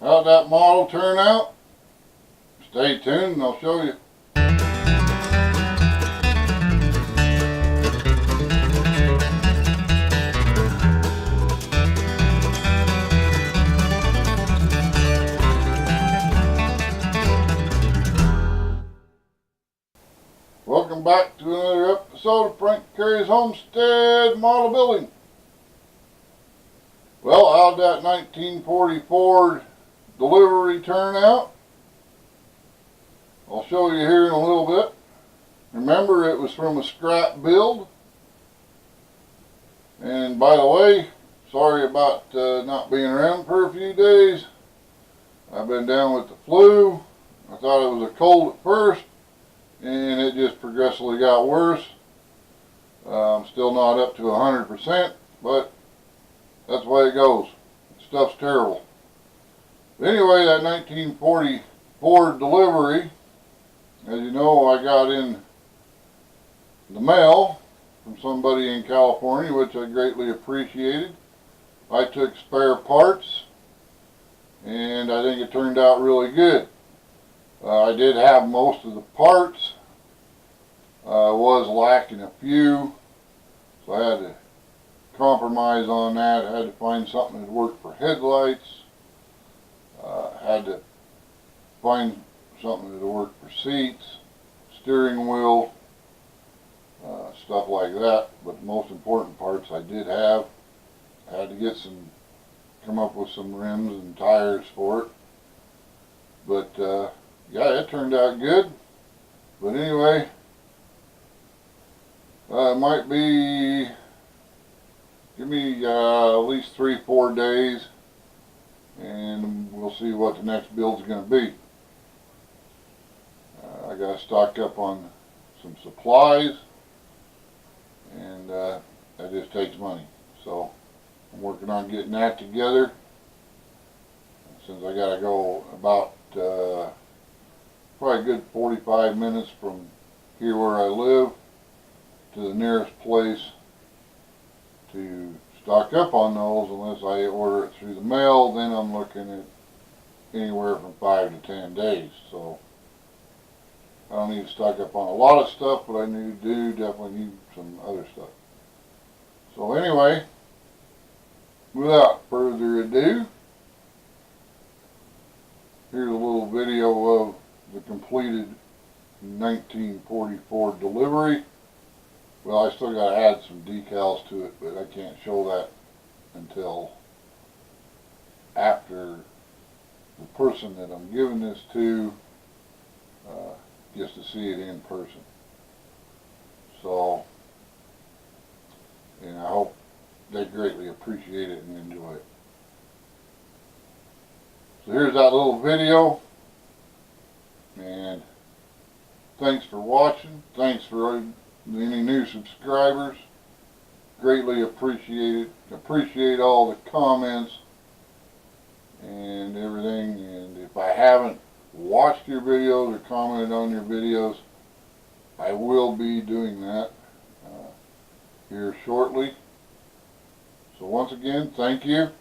How'd that model turn out? Stay tuned and I'll show you. Welcome back to another episode of FrankNCarrie's Homestead model building. Well, how'd that 1944 delivery turn out? I'll show you here in a little bit. Remember, it was from a scrap build. And by the way, sorry about not being around for a few days. I've been down with the flu. I thought it was a cold at first, and it just progressively got worse. I'm still not up to 100%, but that's the way it goes. Stuff's terrible. But anyway, that 1944 delivery, as you know, I got in the mail from somebody in California, which I greatly appreciated. I took spare parts, and I think it turned out really good. I did have most of the parts. I was lacking a few, so I had to compromise on that. I had to find something that worked for headlights. Had to find something that worked for seats, steering wheel, stuff like that. But the most important parts I did have. I had to come up with some rims and tires for it. But yeah, it turned out good. But anyway, it might be, give me at least 3-4 days, and we'll see what the next build's going to be. I got to stock up on some supplies, and that just takes money. So I'm working on getting that together. Since I got to go about probably a good 45 minutes from here where I live to the nearest place to stock up on those, unless I order it through the mail, then I'm looking at anywhere from 5 to 10 days. So I don't need to stock up on a lot of stuff, but I definitely need some other stuff. So anyway, without further ado, here's a little video of the completed 1944 delivery. Well, I still got to add some decals to it, but I can't show that until after the person that I'm giving this to gets to see it in person. So, and I hope they greatly appreciate it and enjoy it. So here's that little video, and thanks for watching. Thanks for any new subscribers. Greatly appreciate it. Appreciate all the comments and everything. And if I haven't watched your videos or commented on your videos, I will be doing that here shortly. So once again, thank you.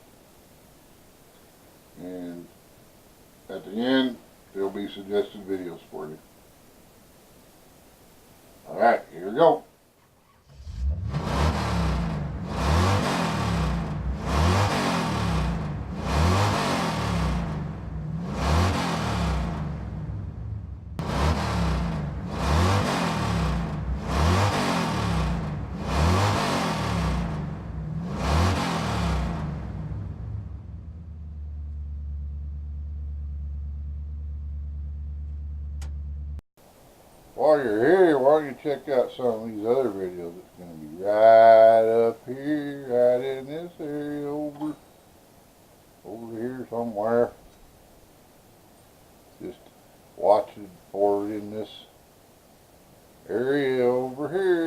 And at the end, there'll be suggested videos for you. Alright, here we go. While you're here, why don't you check out some of these other videos? It's going to be right up here, right in this area, over here somewhere. Just watch it for it in this area over here.